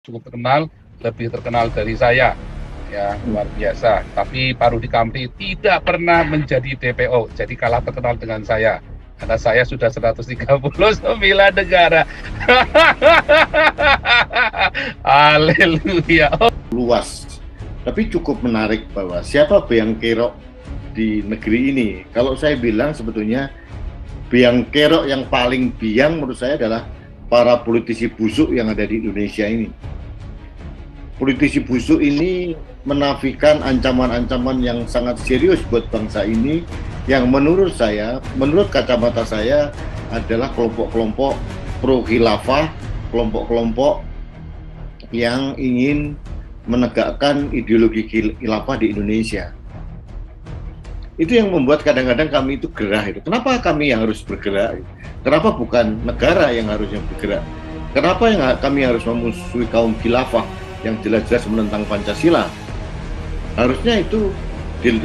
cukup terkenal, lebih terkenal dari saya, ya luar biasa. Tapi Pak Rudi Kamri tidak pernah menjadi DPO, jadi kalah terkenal dengan saya. Karena saya sudah 139 negara. Haleluya. Luas, tapi cukup menarik bahwa siapa Biang Kerok di negeri ini. Kalau saya bilang sebetulnya Biang Kerok yang paling biang menurut saya adalah para politisi busuk yang ada di Indonesia ini. Politisi busuk ini menafikan ancaman-ancaman yang sangat serius buat bangsa ini, yang menurut saya, menurut kacamata saya adalah kelompok-kelompok pro khilafah, kelompok-kelompok yang ingin menegakkan ideologi khilafah di Indonesia. Itu yang membuat kadang-kadang kami itu gerah itu. Kenapa kami yang harus bergerak? Kenapa bukan negara yang harusnya bergerak? Kenapa yang kami harus memusuhi kaum khilafah yang jelas-jelas menentang Pancasila? Harusnya itu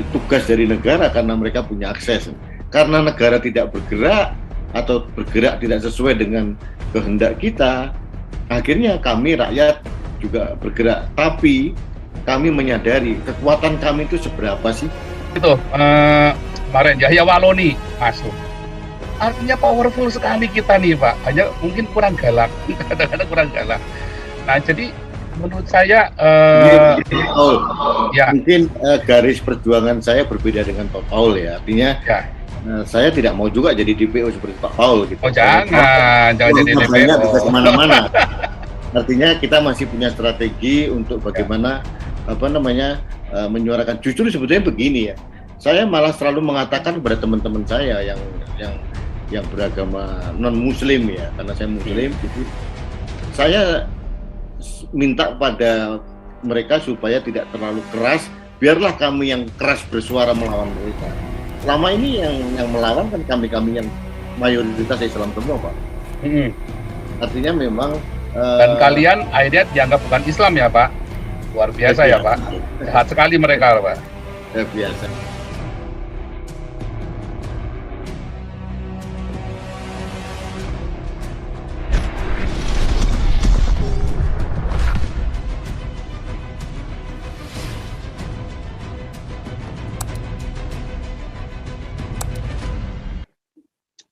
tugas dari negara karena mereka punya akses. Karena negara tidak bergerak atau bergerak tidak sesuai dengan kehendak kita, akhirnya kami rakyat juga bergerak. Tapi kami menyadari kekuatan kami itu seberapa sih? Itu kemarin Yahya Waloni masuk. Artinya powerful sekali kita nih Pak, hanya mungkin kurang galak, kadang-kadang kurang galak. Nah jadi menurut saya Paul, ya mungkin garis perjuangan saya berbeda dengan Pak Paul ya. Artinya ya. saya tidak mau juga jadi DPO seperti Pak Paul gitu. Oh jangan jadi Banyak bisa DPO. kemana-mana. Artinya kita masih punya strategi untuk bagaimana menyuarakan. Justru sebetulnya begini ya. Saya malah selalu mengatakan kepada teman-teman saya yang beragama non Muslim ya, karena saya Muslim, gitu. Saya minta pada mereka supaya tidak terlalu keras. Biarlah kami yang keras bersuara melawan mereka. Selama ini yang melawan kan kami yang mayoritas Islam semua Pak. Artinya memang Dan kalian akhirnya dianggap bukan Islam ya Pak. Luar biasa ya Pak. Jahat sekali mereka Pak. Biasa.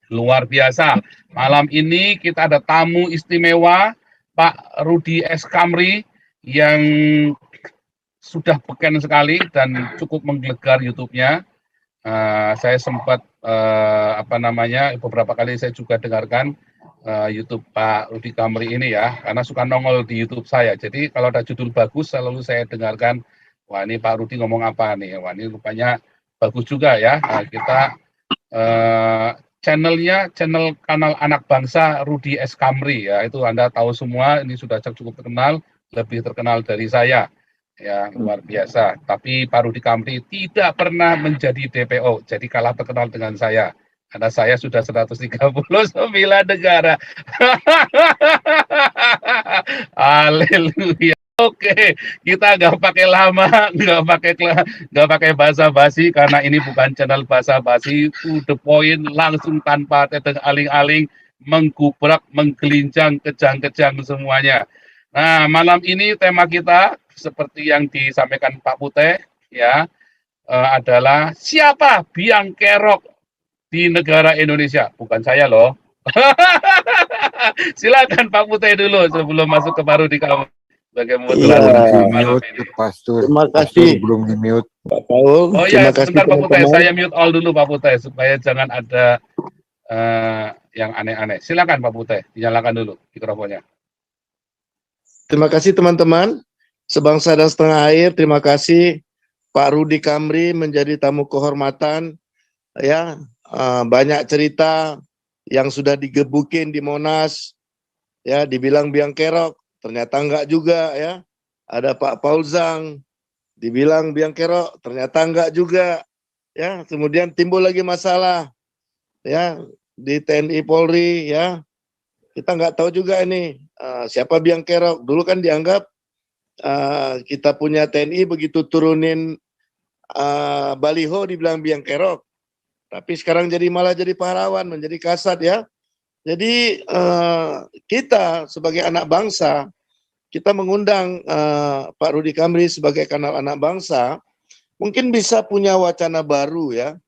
Luar biasa. Malam ini kita ada tamu istimewa Pak Rudi S. Kamri yang sudah beken sekali dan cukup menggelegar YouTube-nya. Saya sempat beberapa kali saya juga dengarkan YouTube Pak Rudi Kamri ini ya, karena suka nongol di YouTube saya. Jadi kalau ada judul bagus selalu saya dengarkan. Wah ini Pak Rudi ngomong apa nih? Wah ini rupanya bagus juga ya. Kita channel kanal anak bangsa Rudi S. Kamri ya, itu Anda tahu semua, ini sudah cukup terkenal, lebih terkenal dari saya ya, luar biasa. Tapi Pak Rudi Kamri tidak pernah menjadi DPO, jadi kalah terkenal dengan saya karena saya sudah 139 negara. Haleluya. Oke, kita nggak pakai lama, nggak pakai basa-basi karena ini bukan channel basa-basi, to the point, langsung tanpa teteh aling-aling, menggubrak, menggelincang, kejang-kejang semuanya. Nah, malam ini tema kita seperti yang disampaikan Pak Puteh ya, adalah siapa biang kerok di negara Indonesia? Bukan saya loh. Silakan Pak Puteh dulu sebelum masuk ke Pak Rudi Kamri. Sebagai moderator malam ini. Pastor. Terima kasih Belum di mute. Pak Paul. Oh ya, Terima kasih sebentar Pak Puteh, teman-teman. saya mute all dulu Pak Puteh supaya jangan ada yang aneh-aneh. Silakan Pak Puteh, dinyalakan dulu mikrofonnya. Terima kasih teman-teman. Sebangsa dan setanah air, terima kasih Pak Rudi Kamri menjadi tamu kehormatan. Ya, banyak cerita yang sudah digebukin di Monas. Ya, dibilang biang kerok. Ternyata enggak juga ya. Ada Pak Paul Zhang, dibilang biang kerok, ternyata enggak juga. Ya, kemudian timbul lagi masalah ya di TNI Polri ya. Kita nggak tahu juga ini siapa biang kerok. Dulu kan dianggap kita punya TNI begitu turunin baliho dibilang biang kerok. Tapi sekarang malah jadi pahlawan, menjadi kasat ya. Jadi kita sebagai anak bangsa, kita mengundang Pak Rudi Kamri sebagai kanal anak bangsa, mungkin bisa punya wacana baru ya.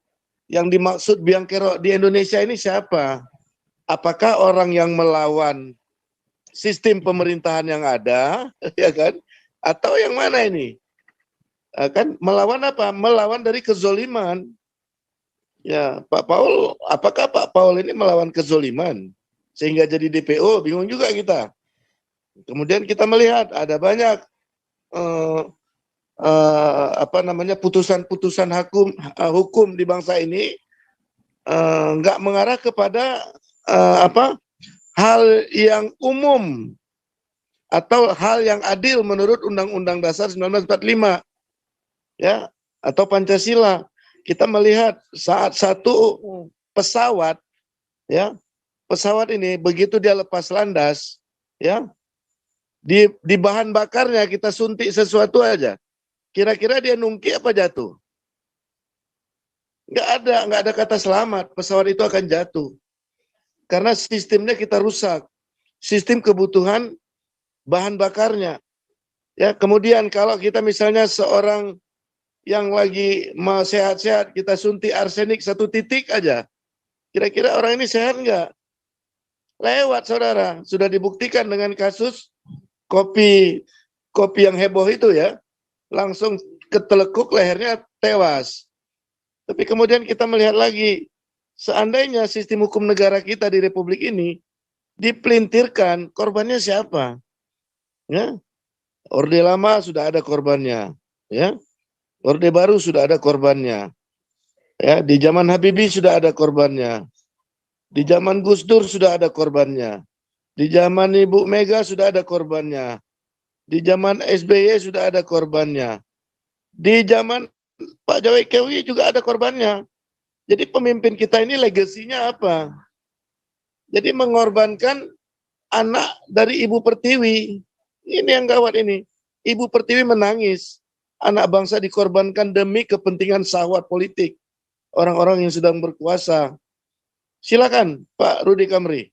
Yang dimaksud biang kerok di Indonesia ini siapa? Apakah orang yang melawan sistem pemerintahan yang ada, ya kan? Atau yang mana ini? Kan melawan apa? Melawan dari kezoliman. Ya, Pak Paul, apakah Pak Paul ini melawan kezoliman sehingga jadi DPO? Bingung juga kita. Kemudian kita melihat ada banyak putusan-putusan hukum di bangsa ini nggak mengarah kepada hal yang umum atau hal yang adil menurut Undang-Undang Dasar 1945 ya atau Pancasila. Kita melihat saat satu pesawat ini begitu dia lepas landas ya di bahan bakarnya kita suntik sesuatu aja, kira-kira dia nungki apa jatuh? Nggak ada kata selamat, pesawat itu akan jatuh karena sistemnya kita rusak, sistem kebutuhan bahan bakarnya ya. Kemudian kalau kita misalnya seorang yang lagi mau sehat-sehat, kita suntik arsenik 1 titik aja. Kira-kira orang ini sehat nggak? Lewat, saudara. Sudah dibuktikan dengan kasus kopi yang heboh itu ya. Langsung ketelekuk, lehernya tewas. Tapi kemudian kita melihat lagi, seandainya sistem hukum negara kita di Republik ini dipelintirkan, korbannya siapa? Ya, Orde Lama sudah ada korbannya. Ya. Orde Baru sudah ada korbannya. Ya, di zaman Habibie sudah ada korbannya. Di zaman Gus Dur sudah ada korbannya. Di zaman Ibu Mega sudah ada korbannya. Di zaman SBY sudah ada korbannya. Di zaman Pak Jokowi juga ada korbannya. Jadi pemimpin kita ini legasinya apa? Jadi mengorbankan anak dari Ibu Pertiwi. Ini yang gawat ini. Ibu Pertiwi menangis. Anak bangsa dikorbankan demi kepentingan syahwat politik orang-orang yang sedang berkuasa. Silakan Pak Rudi Kamri.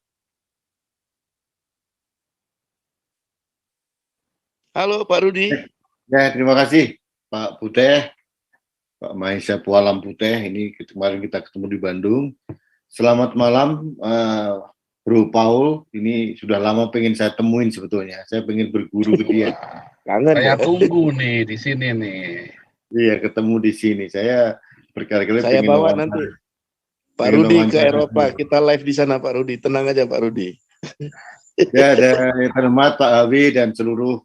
Halo Pak Rudi. Ya, terima kasih Pak Puteh, Pak Mahisha Pualam Puteh. Ini kemarin kita ketemu di Bandung. Selamat malam Bro Paul. Ini sudah lama pengen saya temuin sebetulnya. Saya pengen berguru ke dia. Kangen. Saya tunggu nih di sini nih. Iya, ketemu di sini. Saya berkali-kali saya bawa nanti Pak Rudi ke Eropa. Kita live di sana Pak Rudi. Tenang aja Pak Rudi. Ya, dan yang terhormat Pak Awi dan seluruh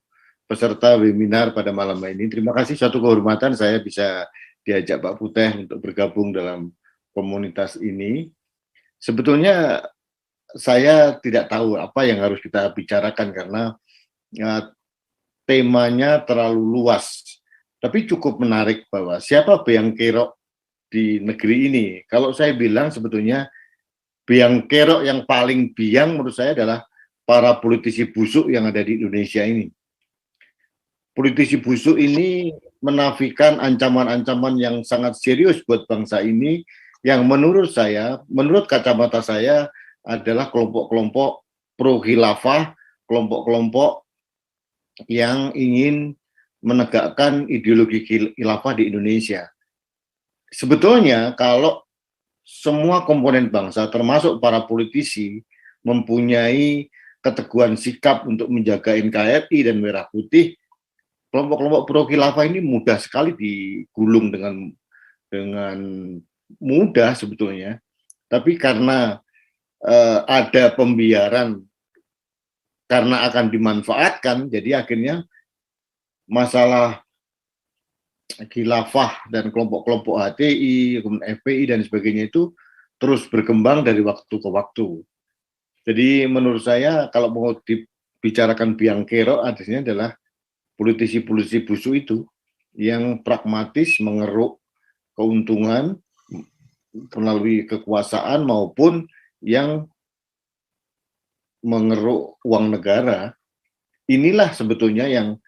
peserta webinar pada malam ini. Terima kasih, suatu kehormatan saya bisa diajak Pak Puteh untuk bergabung dalam komunitas ini. Sebetulnya saya tidak tahu apa yang harus kita bicarakan karena temanya terlalu luas, tapi cukup menarik bahwa siapa biang kerok di negeri ini. Kalau saya bilang sebetulnya biang kerok yang paling biang menurut saya adalah para politisi busuk yang ada di Indonesia ini. Politisi busuk ini menafikan ancaman-ancaman yang sangat serius buat bangsa ini, yang menurut saya, menurut kacamata saya adalah kelompok-kelompok pro-khilafah, kelompok-kelompok yang ingin menegakkan ideologi khilafah di Indonesia. Sebetulnya kalau semua komponen bangsa termasuk para politisi mempunyai keteguhan sikap untuk menjaga NKRI dan Merah Putih, kelompok-kelompok pro khilafah ini mudah sekali digulung dengan mudah sebetulnya. Tapi karena ada pembiaran karena akan dimanfaatkan, jadi akhirnya masalah khilafah dan kelompok-kelompok HTI, kemudian FPI dan sebagainya itu terus berkembang dari waktu ke waktu. Jadi menurut saya kalau mau dibicarakan biang kerok artinya adalah politisi-politisi busuk itu yang pragmatis mengeruk keuntungan melalui kekuasaan maupun yang mengeruk uang negara. Inilah sebetulnya yang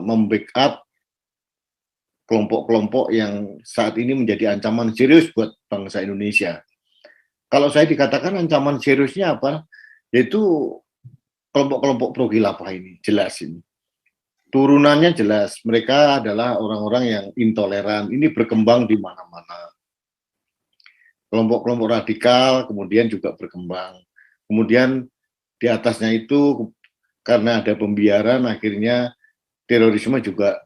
membackup kelompok-kelompok yang saat ini menjadi ancaman serius buat bangsa Indonesia. Kalau saya dikatakan ancaman seriusnya apa, yaitu kelompok-kelompok pro khilafah ini jelas ini. Turunannya jelas, mereka adalah orang-orang yang intoleran. Ini berkembang di mana-mana. Kelompok-kelompok radikal kemudian juga berkembang. Kemudian di atasnya itu karena ada pembiaran, akhirnya terorisme juga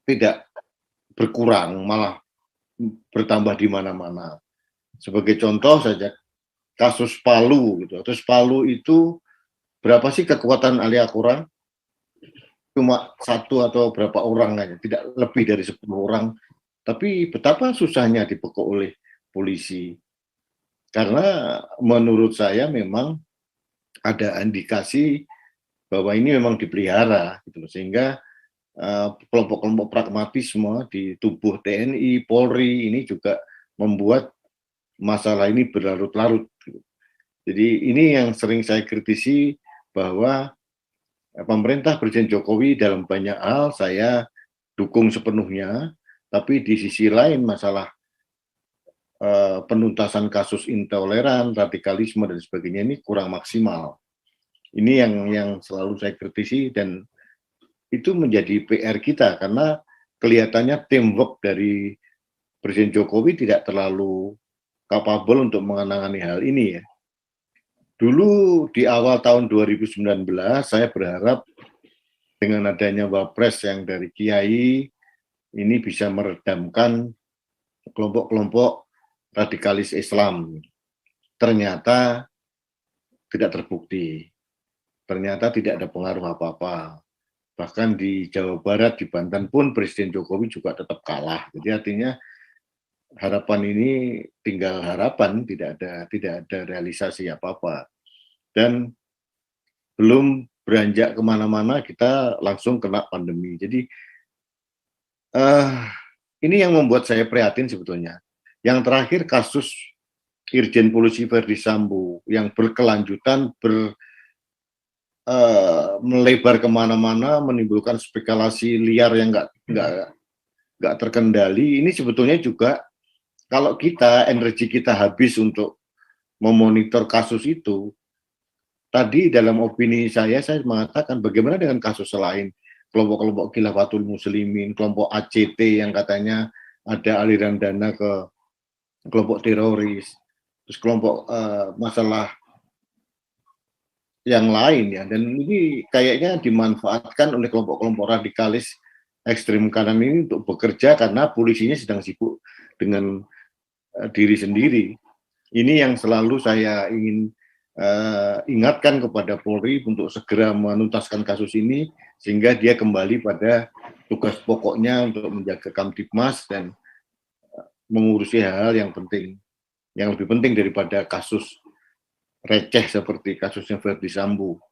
tidak berkurang, malah bertambah di mana-mana. Sebagai contoh saja, kasus Palu gitu. Terus Palu itu berapa sih kekuatan ahli Al-Quran? Cuma satu atau berapa orang aja, tidak lebih dari 10 orang. Tapi betapa susahnya dibekuk oleh polisi. Karena menurut saya memang ada indikasi bahwa ini memang dipelihara, gitu. Sehingga kelompok-kelompok pragmatisme di tubuh TNI, Polri ini juga membuat masalah ini berlarut-larut. Jadi ini yang sering saya kritisi, bahwa pemerintah Presiden Jokowi dalam banyak hal saya dukung sepenuhnya, tapi di sisi lain masalah penuntasan kasus intoleran, radikalisme dan sebagainya ini kurang maksimal. Ini yang selalu saya kritisi, dan itu menjadi PR kita karena kelihatannya teamwork dari Presiden Jokowi tidak terlalu capable untuk menangani hal ini ya. Dulu di awal tahun 2019 saya berharap dengan adanya Wapres yang dari Kiai ini bisa meredamkan kelompok-kelompok radikalis Islam. Ternyata tidak terbukti. Ternyata tidak ada pengaruh apa-apa. Bahkan di Jawa Barat, di Banten pun Presiden Jokowi juga tetap kalah. Jadi artinya harapan ini tinggal harapan, tidak ada realisasi apa-apa. Dan belum beranjak kemana-mana kita langsung kena pandemi. Jadi ini yang membuat saya prihatin sebetulnya. Yang terakhir kasus Irjen Polisi Verdi Sambo yang berkelanjutan melebar kemana-mana, menimbulkan spekulasi liar yang nggak terkendali. Ini sebetulnya juga kalau energi kita habis untuk memonitor kasus itu, tadi dalam opini saya mengatakan bagaimana dengan kasus lain, kelompok-kelompok Khilafatul Muslimin, kelompok ACT yang katanya ada aliran dana ke kelompok teroris, terus kelompok masalah yang lain ya, dan ini kayaknya dimanfaatkan oleh kelompok-kelompok radikalis ekstrem kanan ini untuk bekerja karena polisinya sedang sibuk dengan diri sendiri. Ini yang selalu saya ingin ingatkan kepada Polri untuk segera menuntaskan kasus ini sehingga dia kembali pada tugas pokoknya untuk menjaga Kamtibmas dan mengurusi hal-hal yang penting, yang lebih penting daripada kasus receh seperti kasusnya Verdi Sambo.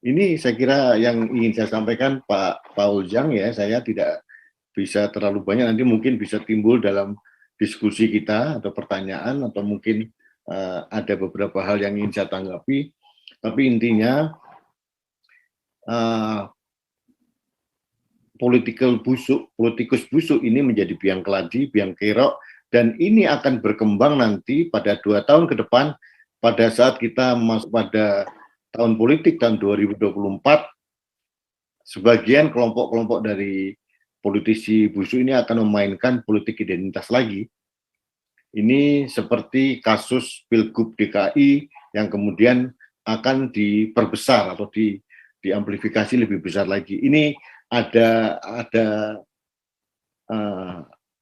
Ini saya kira yang ingin saya sampaikan Pak Paul Zhang ya, saya tidak bisa terlalu banyak, nanti mungkin bisa timbul dalam diskusi kita atau pertanyaan atau mungkin ada beberapa hal yang ingin saya tanggapi, tapi intinya politikus busuk ini menjadi biang keladi, biang kerok, dan ini akan berkembang nanti pada 2 tahun ke depan pada saat kita masuk pada tahun politik tahun 2024. Sebagian kelompok-kelompok dari politisi busuk ini akan memainkan politik identitas lagi. Ini seperti kasus Pilgub DKI yang kemudian akan diperbesar atau diamplifikasi lebih besar lagi. Ini ada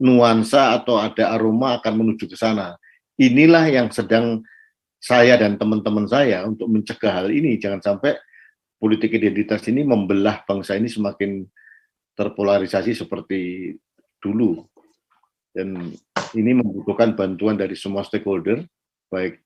nuansa atau ada aroma akan menuju ke sana. Inilah yang sedang saya dan teman-teman saya untuk mencegah hal ini. Jangan sampai politik identitas ini membelah bangsa ini semakin terpolarisasi seperti dulu. Dan ini membutuhkan bantuan dari semua stakeholder, baik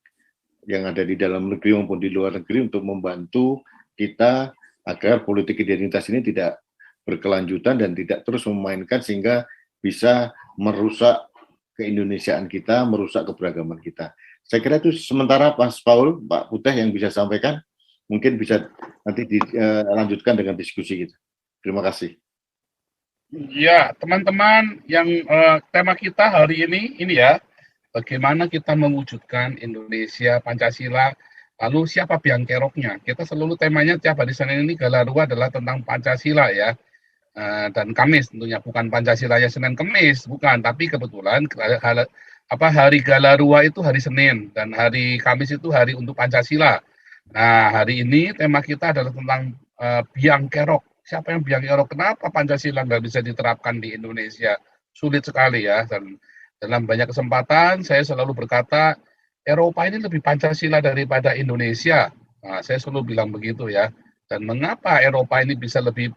yang ada di dalam negeri maupun di luar negeri, untuk membantu kita agar politik identitas ini tidak berkelanjutan dan tidak terus memainkan sehingga bisa merusak keindonesiaan kita, merusak keberagaman kita. Saya kira itu sementara Mas Paul, Pak Putih yang bisa sampaikan, mungkin bisa nanti dilanjutkan dengan diskusi kita. Terima kasih. Ya, teman-teman, yang tema kita hari ini ya, bagaimana kita mewujudkan Indonesia Pancasila Lalu siapa biang keroknya? Kita selalu temanya tiap hari Senin ini Galarua adalah tentang Pancasila ya. Dan Kamis tentunya, bukan Pancasilanya Senin Kamis, bukan, tapi kebetulan hari Galarua itu hari Senin dan hari Kamis itu hari untuk Pancasila. Nah, hari ini tema kita adalah tentang biang kerok. Siapa yang biang kerok? Kenapa Pancasila nggak bisa diterapkan di Indonesia? Sulit sekali ya. Dan dalam banyak kesempatan saya selalu berkata Eropa ini lebih Pancasila daripada Indonesia. Nah, saya selalu bilang begitu ya. Dan mengapa Eropa ini bisa lebih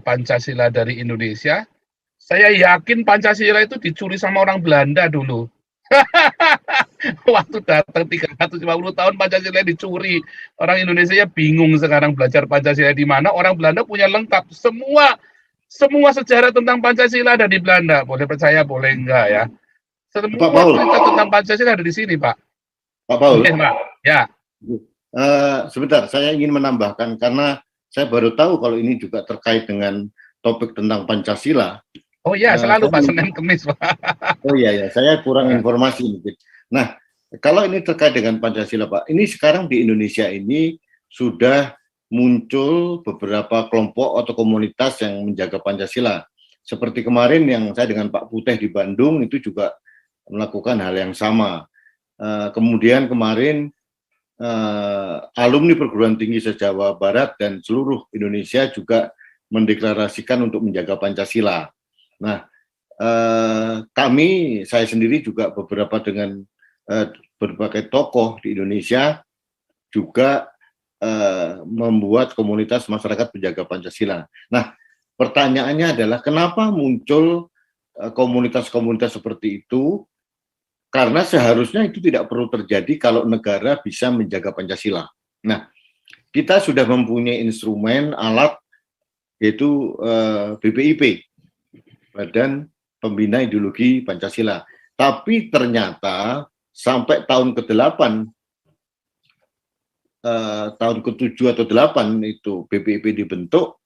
Pancasila dari Indonesia? Saya yakin Pancasila itu dicuri sama orang Belanda dulu. Waktu datang 350 tahun Pancasila dicuri. Orang Indonesia ya bingung sekarang belajar Pancasila di mana. Orang Belanda punya lengkap. Semua sejarah tentang Pancasila ada di Belanda. Boleh percaya, boleh enggak ya. Semua cerita tentang Pancasila ada di sini, Pak. Pak Paul. Pak. Ya. Sebentar, saya ingin menambahkan karena saya baru tahu kalau ini juga terkait dengan topik tentang Pancasila. Oh iya, selalu Pak, Senin Kemis, Pak. Oh iya, saya kurang informasi mungkin. Nah, kalau ini terkait dengan Pancasila, Pak, ini sekarang di Indonesia ini sudah muncul beberapa kelompok atau komunitas yang menjaga Pancasila. Seperti kemarin yang saya dengan Pak Putih di Bandung itu juga melakukan hal yang sama. Kemudian kemarin alumni perguruan tinggi se-Jawa Barat dan seluruh Indonesia juga mendeklarasikan untuk menjaga Pancasila. Nah, saya sendiri juga beberapa dengan berbagai tokoh di Indonesia juga membuat komunitas masyarakat penjaga Pancasila. Nah, pertanyaannya adalah kenapa muncul komunitas-komunitas seperti itu? Karena seharusnya itu tidak perlu terjadi kalau negara bisa menjaga Pancasila. Nah, kita sudah mempunyai instrumen, alat, yaitu BPIP, Badan Pembina Ideologi Pancasila. Tapi ternyata sampai tahun ke-8, tahun ke-7 atau 8 itu BPIP dibentuk,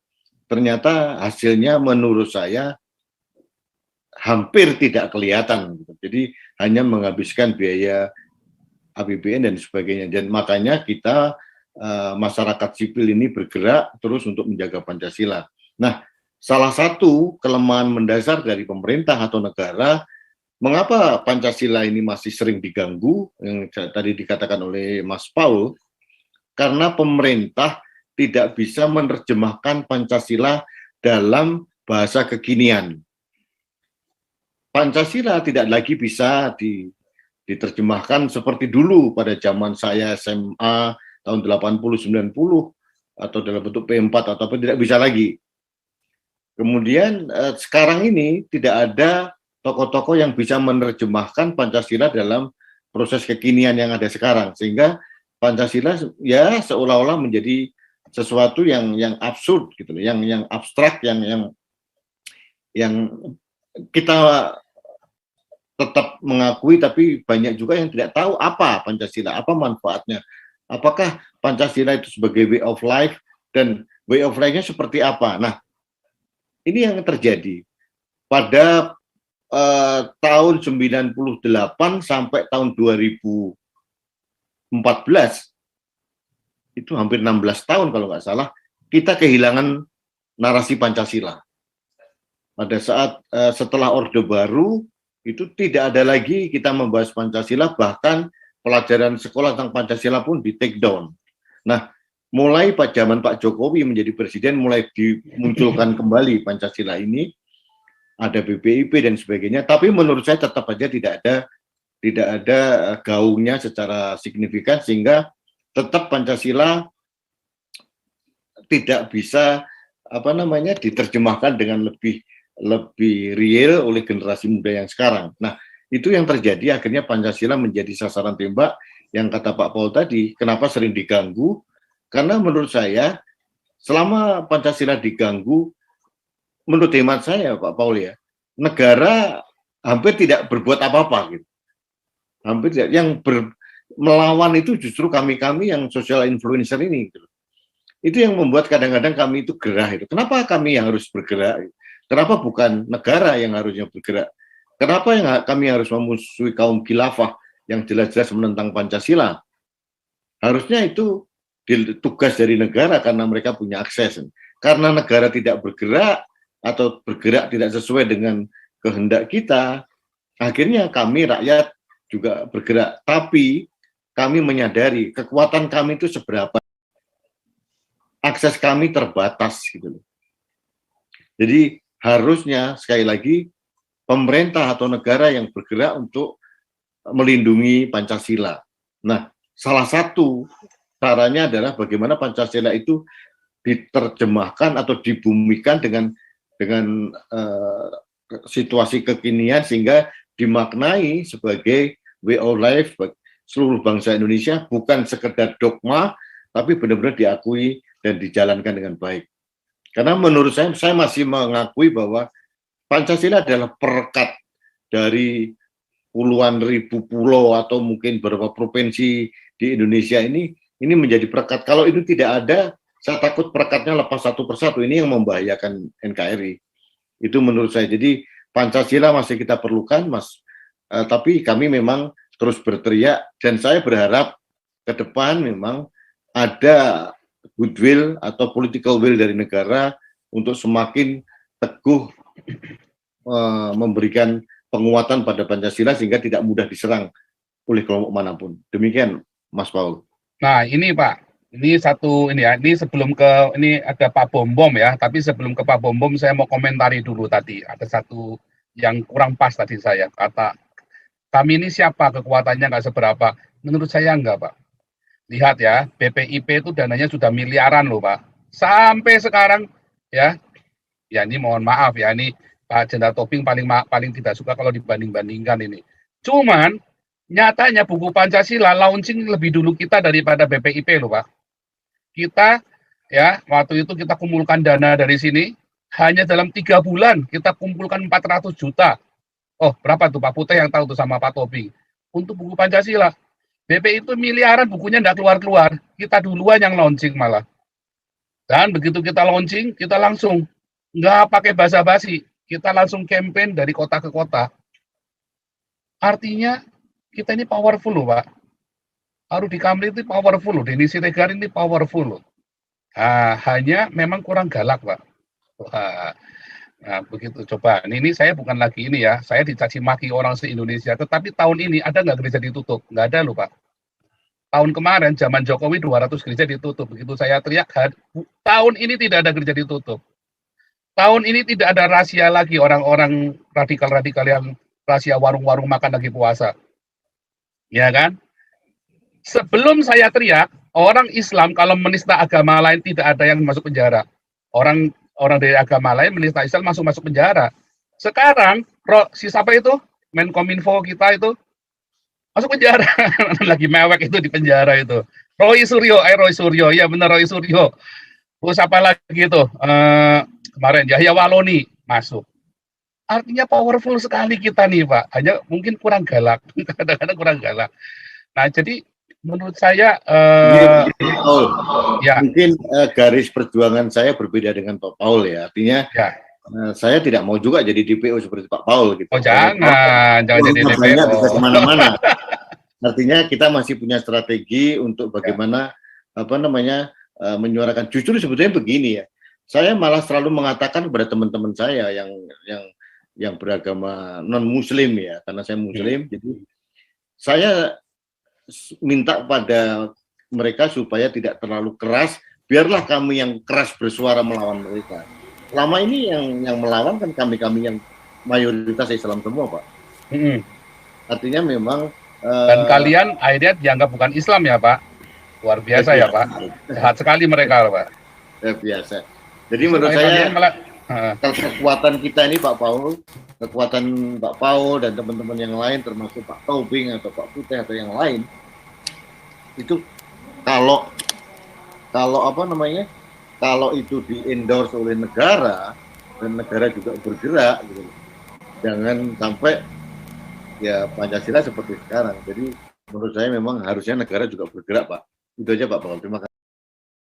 ternyata hasilnya menurut saya hampir tidak kelihatan. Jadi hanya menghabiskan biaya APBN dan sebagainya. Dan makanya kita masyarakat sipil ini bergerak terus untuk menjaga Pancasila. Nah, salah satu kelemahan mendasar dari pemerintah atau negara, mengapa Pancasila ini masih sering diganggu, yang tadi dikatakan oleh Mas Paul, karena pemerintah tidak bisa menerjemahkan Pancasila dalam bahasa kekinian. Pancasila tidak lagi bisa diterjemahkan seperti dulu pada zaman saya SMA tahun 80-90 atau dalam bentuk P4 ataupun tidak bisa lagi. Kemudian sekarang ini tidak ada tokoh-tokoh yang bisa menerjemahkan Pancasila dalam proses kekinian yang ada sekarang, sehingga Pancasila ya seolah-olah menjadi sesuatu yang absurd gitu, yang abstrak, yang kita tetap mengakui, tapi banyak juga yang tidak tahu apa Pancasila, apa manfaatnya. Apakah Pancasila itu sebagai way of life, dan way of life-nya seperti apa. Nah, ini yang terjadi. Pada tahun 98 sampai tahun 2014, itu hampir 16 tahun kalau nggak salah, kita kehilangan narasi Pancasila. Pada saat setelah Orde Baru, itu tidak ada lagi kita membahas Pancasila, bahkan pelajaran sekolah tentang Pancasila pun di take down. Nah, mulai zaman Pak Jokowi menjadi presiden, mulai dimunculkan kembali Pancasila ini, ada BPIP dan sebagainya, tapi menurut saya tetap aja tidak ada gaungnya secara signifikan, sehingga tetap Pancasila tidak bisa diterjemahkan dengan lebih real oleh generasi muda yang sekarang. Nah, itu yang terjadi, akhirnya Pancasila menjadi sasaran tembak yang kata Pak Paul tadi. Kenapa sering diganggu? Karena menurut saya, selama Pancasila diganggu, menurut hemat saya Pak Paul ya, negara hampir tidak berbuat apa-apa gitu. Hampir tidak. Yang melawan itu justru kami yang social influencer ini gitu. Itu yang membuat kadang-kadang kami itu gerah itu. Kenapa kami yang harus bergerak? Kenapa bukan negara yang harusnya bergerak? Kenapa kami harus memusuhi kaum khilafah yang jelas-jelas menentang Pancasila? Harusnya itu tugas dari negara karena mereka punya akses. Karena negara tidak bergerak atau bergerak tidak sesuai dengan kehendak kita, akhirnya kami rakyat juga bergerak. Tapi kami menyadari kekuatan kami itu seberapa, akses kami terbatas gitu loh. Jadi harusnya sekali lagi pemerintah atau negara yang bergerak untuk melindungi Pancasila. Nah, salah satu caranya adalah bagaimana Pancasila itu diterjemahkan atau dibumikan dengan situasi kekinian sehingga dimaknai sebagai way of life seluruh bangsa Indonesia, bukan sekedar dogma, tapi benar-benar diakui dan dijalankan dengan baik. Karena menurut saya masih mengakui bahwa Pancasila adalah perekat dari puluhan ribu pulau atau mungkin beberapa provinsi di Indonesia ini menjadi perekat. Kalau itu tidak ada, saya takut perekatnya lepas satu persatu. Ini yang membahayakan NKRI. Itu menurut saya. Jadi Pancasila masih kita perlukan, Mas. Tapi kami memang terus berteriak, dan saya berharap ke depan memang ada goodwill atau political will dari negara untuk semakin teguh memberikan penguatan pada Pancasila sehingga tidak mudah diserang oleh kelompok manapun. Demikian, Mas Paul. Nah, ini Pak, ini sebelum ini ada Pak Bom ya, tapi sebelum ke Pak Bom saya mau komentari dulu tadi. Ada satu yang kurang pas tadi saya, kata kami ini siapa, kekuatannya nggak seberapa. Menurut saya enggak, Pak. Lihat ya, BPIP itu dananya sudah miliaran loh, Pak. Sampai sekarang ya ini mohon maaf ya, ini Pak Jenderal Tobing paling tidak suka kalau dibanding-bandingkan ini. Cuman nyatanya buku Pancasila launching lebih dulu kita daripada BPIP loh, Pak. Kita ya waktu itu kita kumpulkan dana dari sini, hanya dalam 3 bulan kita kumpulkan 400 juta. Oh, berapa tuh Pak Putih yang tahu tuh sama Pak Tobing. Untuk buku Pancasila. BP itu miliaran, bukunya enggak keluar-keluar. Kita duluan yang launching malah. Dan begitu kita launching, kita langsung nggak pakai basa-basi. Kita langsung campaign dari kota ke kota. Artinya kita ini powerful loh, Pak. Rudi Kamri itu powerful loh. Denny Siregar ini powerful loh. Nah, hanya memang kurang galak, Pak. Nah, begitu coba. Ini saya bukan lagi ini ya. Saya dicaci maki orang se-Indonesia. Tetapi tahun ini ada nggak gereja ditutup? Nggak ada loh, Pak. Tahun kemarin, zaman Jokowi 200 gereja ditutup. Begitu saya teriak, tahun ini tidak ada gereja ditutup. Tahun ini tidak ada rahasia lagi orang-orang radikal-radikal yang rahasia warung-warung makan lagi puasa. Ya kan? Sebelum saya teriak, orang Islam kalau menista agama lain tidak ada yang masuk penjara. Orang dari agama lain menista Islam masuk penjara. Sekarang si siapa itu Menkominfo kita itu masuk penjara. Lagi mewek itu di penjara itu. Roy Suryo, ya benar Roy Suryo. Terus apa lagi itu kemarin Yahya Waloni masuk. Artinya powerful sekali kita nih Pak. Hanya mungkin kurang galak, kadang-kadang kurang galak. Nah jadi menurut saya ya mungkin garis perjuangan saya berbeda dengan Pak Paul ya. Artinya ya. Saya tidak mau juga jadi DPO seperti Pak Paul gitu. Oh jangan jadi DPO. Bisa kemana-mana. Artinya kita masih punya strategi untuk bagaimana menyuarakan. Justru sebetulnya begini ya. Saya malah selalu mengatakan kepada teman-teman saya yang beragama non Muslim ya, karena saya Muslim. Jadi saya minta pada mereka supaya tidak terlalu keras, biarlah kami yang keras bersuara melawan mereka. Selama ini yang melawan kan kami yang mayoritas Islam semua, Pak. Artinya memang dan kalian akhirnya dianggap bukan Islam ya, Pak. Luar biasa ya, Pak. Jahat sekali mereka, Pak. Biasa. Jadi menurut saya kekuatan kita ini Pak Paul, kekuatan Pak Paul dan teman-teman yang lain termasuk Pak Tobing atau Pak Putih atau yang lain itu kalau itu di-endorse oleh negara dan negara juga bergerak gitu. Jangan sampai ya Pancasila seperti sekarang. Jadi menurut saya memang harusnya negara juga bergerak, Pak. Itu aja Pak Paul. Terima kasih.